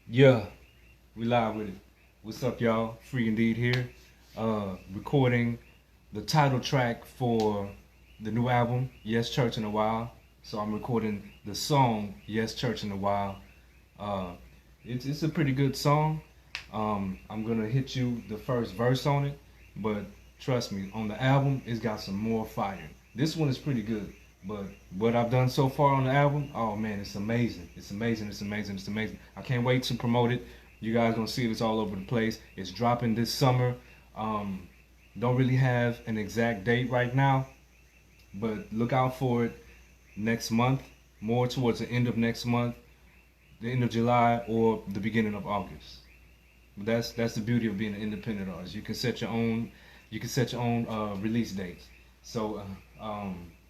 Yeah, we live with it. What's up, y'all? Free Indeed here. Recording the title track for the new album, Yes Church in a While. So I'm recording the song, Yes Church in a While. Uh, it's a pretty good song. I'm gonna hit you the first verse on it, but trust me, on the album, it's got some more fire. This one is pretty good, but what I've done so far on the album, oh man, it's amazing. It's amazing. It's amazing. It's amazing. I can't wait to promote it. You guys gonna see this all over the place. It's dropping this summer. Um, don't really have an exact date right now, but look out for it next month, more towards the end of next month, the end of July or the beginning of August. That's the beauty of being an independent artist. You can set your own release dates. So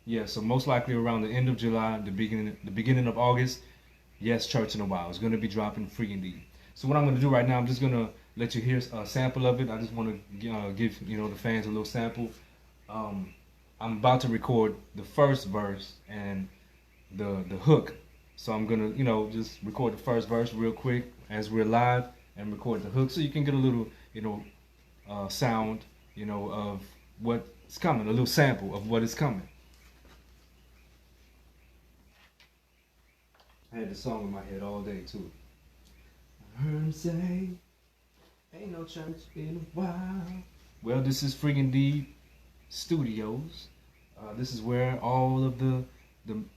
yeah, so most likely around the end of July, the beginning of August. Yes, Church in a While. It's gonna be dropping free indeed. So what I'm gonna do right now, I'm just gonna let you hear a sample of it. I just want to give the fans a little sample. Um, I'm about to record the first verse and the hook. So I'm gonna just record the first verse real quick as we're live and record the hook so you can get a little sound of what's coming, a little sample of what is coming. I had the song in my head all day too. I heard him say, "Ain't no church in a while." Well, this is Freedom Indeed Studios. This is where all of the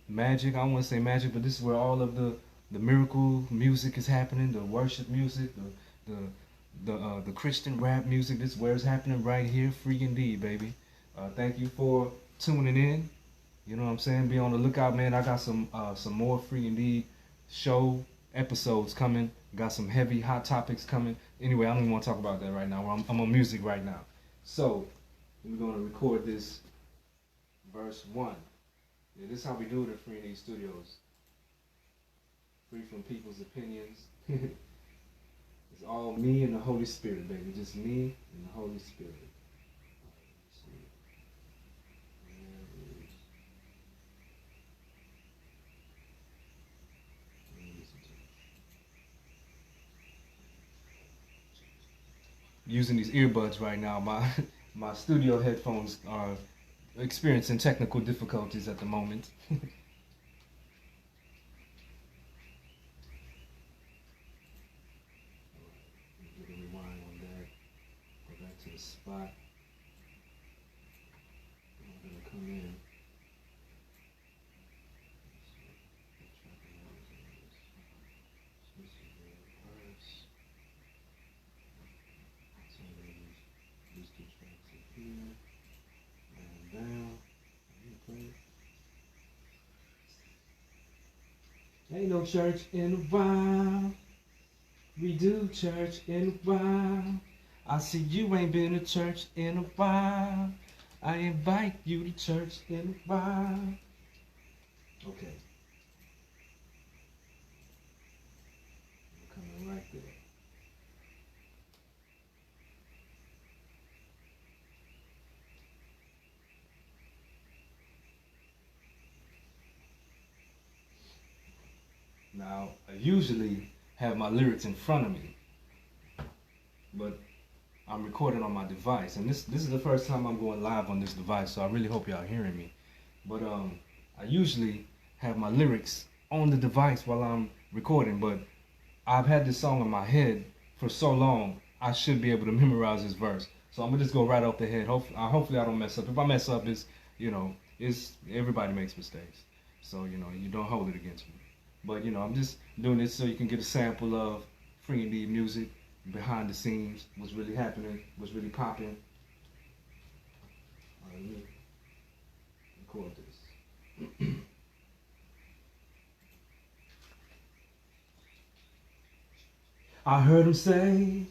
magic, I don't want to say magic, but this is where all of the miracle music is happening, the worship music, the Christian rap music. This is where it's happening right here. Free Indeed, baby. Thank you for tuning in. You know what I'm saying? Be on the lookout, man. I got some more Free Indeed show episodes coming. Got some heavy hot topics coming. Anyway, I don't even want to talk about that right now. I'm on music right now. So we're gonna record this verse 1. Yeah, this is how we do it at Free Indeed Studios. Free from people's opinions. It's all me and the Holy Spirit, baby. Just me and the Holy Spirit. Using these earbuds right now. My studio headphones are experiencing technical difficulties at the moment. Get a rewind on that. Go back to the spot. I'm gonna come in. Ain't no church in a while. We do church in a while. I see you ain't been to church in a while. I invite you to church in a while. Okay. I'm coming right there. Now, I usually have my lyrics in front of me, but I'm recording on my device, and this is the first time I'm going live on this device, so I really hope y'all hearing me. But I usually have my lyrics on the device while I'm recording, but I've had this song in my head for so long, I should be able to memorize this verse. So I'm gonna just go right off the head. Hopefully I don't mess up. If I mess up, it's everybody makes mistakes, so you don't hold it against me. But I'm just doing this so you can get a sample of Free Indeed music, behind the scenes, what's really happening, what's really popping. All right, let me record this. I heard him say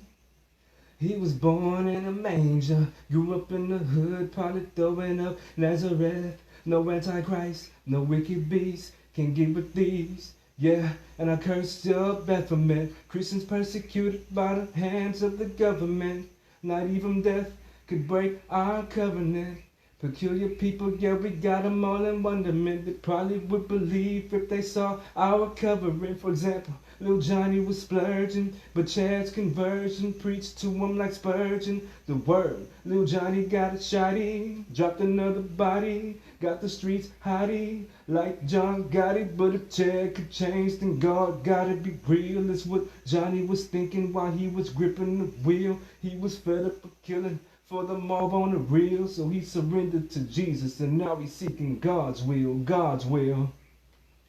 he was born in a manger, grew up in the hood, probably throwing up Nazareth. No antichrist, no wicked beast can get with these. Yeah, and I cursed your Baphomet. Christians persecuted by the hands of the government. Not even death could break our covenant. Peculiar people, yeah, we got them all in wonderment. They probably would believe if they saw our covering. For example, Lil Johnny was splurging, but Chad's conversion preached to him like Spurgeon. The word, Lil Johnny got a shotty, dropped another body, got the streets hotty, like John Gotti. But if Chad could change, then God gotta be real. It's what Johnny was thinking while he was gripping the wheel. He was fed up of killing for the mob on the real, so he surrendered to Jesus, and now he's seeking God's will, God's will.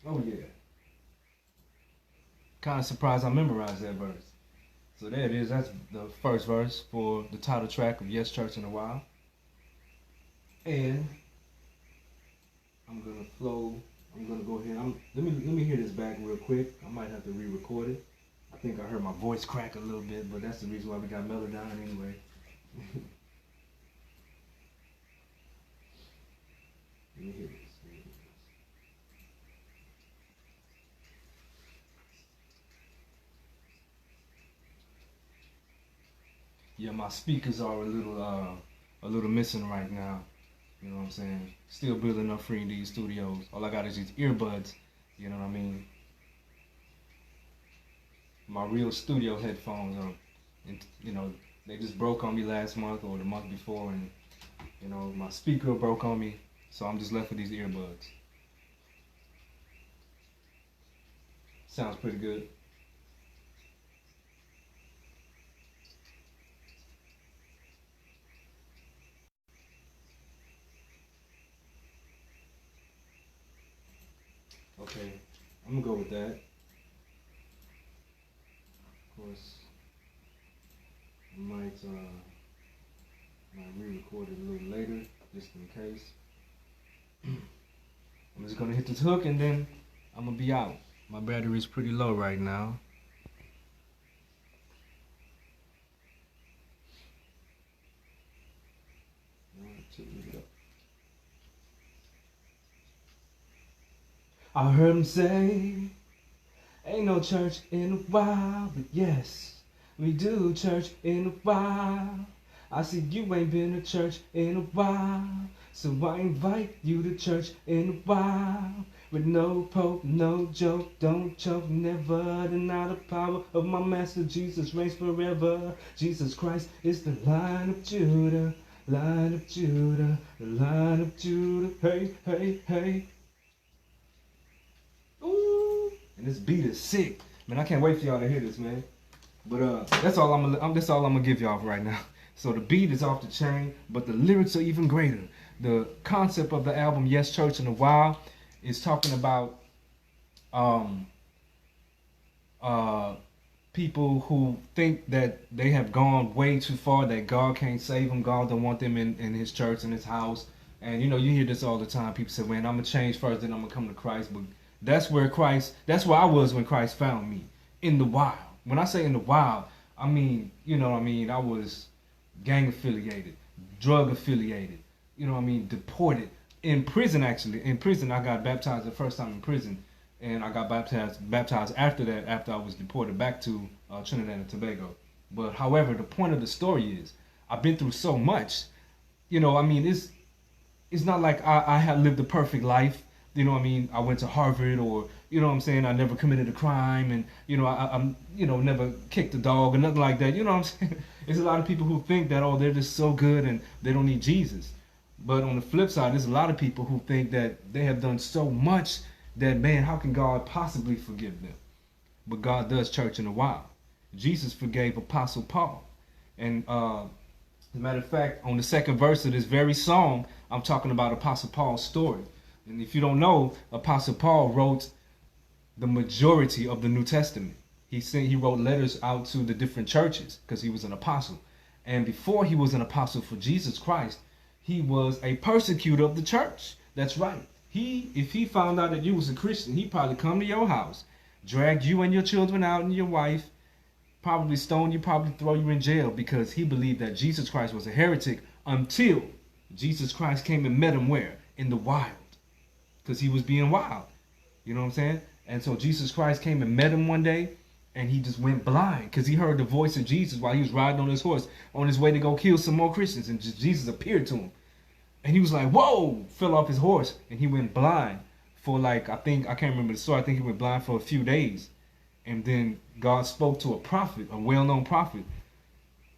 Oh yeah. Kind of surprised I memorized that verse. So there it is. That's the first verse for the title track of Yes Church in a While. And I'm gonna go ahead. Let me hear this back real quick. I might have to re-record it. I think I heard my voice crack a little bit, but that's the reason why we got Melodyne anyway. Let me hear this. Yeah, my speakers are a little missing right now. You know what I'm saying? Still building up Freedom Fighters Studios. All I got is these earbuds. You know what I mean? My real studio headphones are, you know, they just broke on me last month or the month before, and you know my speaker broke on me, so I'm just left with these earbuds. Sounds pretty good. Okay, I'm gonna go with that. Of course, I might re-record it a little later, just in case. I'm just gonna hit this hook and then I'm gonna be out. My battery is pretty low right now. I heard him say, ain't no church in a while, but yes, we do church in a while. I see you ain't been to church in a while, so I invite you to church in a while. With no pope, no joke, don't choke, never deny the power of my master. Jesus reigns forever. Jesus Christ is the Lion of Judah, Lion of Judah, the Lion of Judah. Hey, hey, hey. Ooh, and this beat is sick, man. I can't wait for y'all to hear this, man. But that's all I'm gonna give y'all right now. So the beat is off the chain, but the lyrics are even greater. The concept of the album Yes Church in a While is talking about people who think that they have gone way too far, that God can't save them, God don't want them in his church, in his house. And you know, you hear this all the time. People say, man, I'm gonna change first, then I'm gonna come to Christ. But that's where I was when Christ found me, in the wild. When I say in the wild, I mean, you know what I mean, I was gang affiliated, drug affiliated, you know what I mean, deported, in prison actually. In prison, I got baptized the first time in prison, and I got baptized after that, after I was deported back to Trinidad and Tobago. But however, the point of the story is, I've been through so much, you know, I mean, it's not like I have lived a perfect life. You know what I mean? I went to Harvard, or, you know what I'm saying, I never committed a crime, and, you know, I'm, you know, never kicked a dog or nothing like that. You know what I'm saying? There's a lot of people who think that, oh, they're just so good and they don't need Jesus. But on the flip side, there's a lot of people who think that they have done so much that, man, how can God possibly forgive them? But God does church in a while. Jesus forgave Apostle Paul. And as a matter of fact, on the second verse of this very song, I'm talking about Apostle Paul's story. And if you don't know, Apostle Paul wrote the majority of the New Testament. He wrote letters out to the different churches because he was an apostle. And before he was an apostle for Jesus Christ, he was a persecutor of the church. That's right. If he found out that you was a Christian, he'd probably come to your house, drag you and your children out and your wife, probably stone you, probably throw you in jail, because he believed that Jesus Christ was a heretic until Jesus Christ came and met him where? In the wild. Because he was being wild. You know what I'm saying? And so Jesus Christ came and met him one day, and he just went blind because he heard the voice of Jesus while he was riding on his horse on his way to go kill some more Christians, and Jesus appeared to him. And he was like, whoa, fell off his horse, and he went blind for like, I can't remember the story. I think he went blind for a few days. And then God spoke to a prophet, a well-known prophet,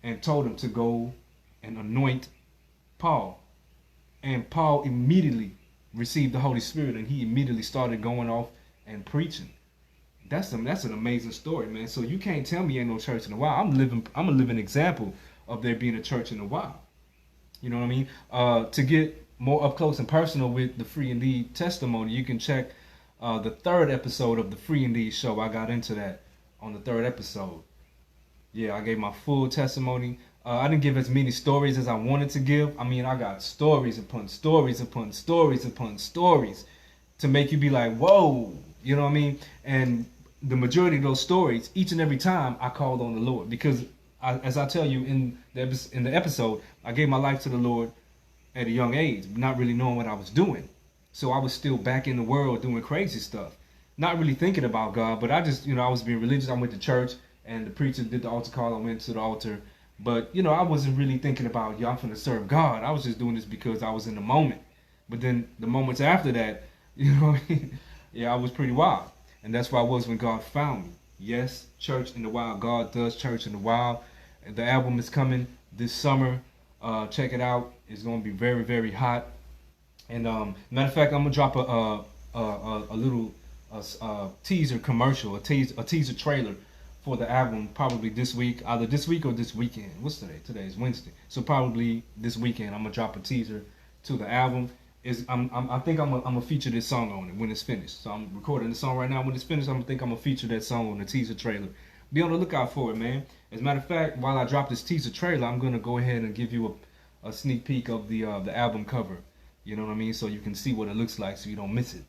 and told him to go and anoint Paul. And Paul immediately received the Holy Spirit, and he immediately started going off and preaching. That's an amazing story, man. So you can't tell me ain't no church in the wild. I'm a living example of there being a church in the wild. You know what I mean? To get more up close and personal with the Free Indeed testimony, you can check the third episode of the Free Indeed show. I got into that on the third episode. Yeah, I gave my full testimony. I didn't give as many stories as I wanted to give. I mean, I got stories upon stories upon stories upon stories to make you be like, whoa, you know what I mean? And the majority of those stories, each and every time, I called on the Lord because, as I tell you in the episode, I gave my life to the Lord at a young age, not really knowing what I was doing. So I was still back in the world doing crazy stuff, not really thinking about God, but I just, I was being religious. I went to church and the preacher did the altar call. I went to the altar, but I wasn't really thinking about, I'm going to serve God. I was just doing this because I was in the moment. But then the moments after that, yeah, I was pretty wild. And that's where I was when God found me. Yes, church in the wild. God does church in the wild. The album is coming this summer. Check it out. It's going to be very, very hot. And matter of fact, I'm gonna drop a little teaser commercial, a teaser trailer for the album probably this week, either this week or this weekend. What's today? Today is Wednesday, so probably this weekend I'm gonna drop a teaser to the album. I think I'm gonna feature this song on it when it's finished. So I'm recording the song right now. When it's finished, I'm gonna feature that song on the teaser trailer. Be on the lookout for it, man. As a matter of fact, while I drop this teaser trailer, I'm gonna go ahead and give you a sneak peek of the album cover. You know what I mean? So you can see what it looks like so you don't miss it.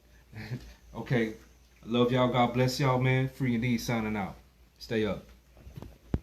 Okay. I love y'all. God bless y'all, man. Free Indeed signing out. Stay up.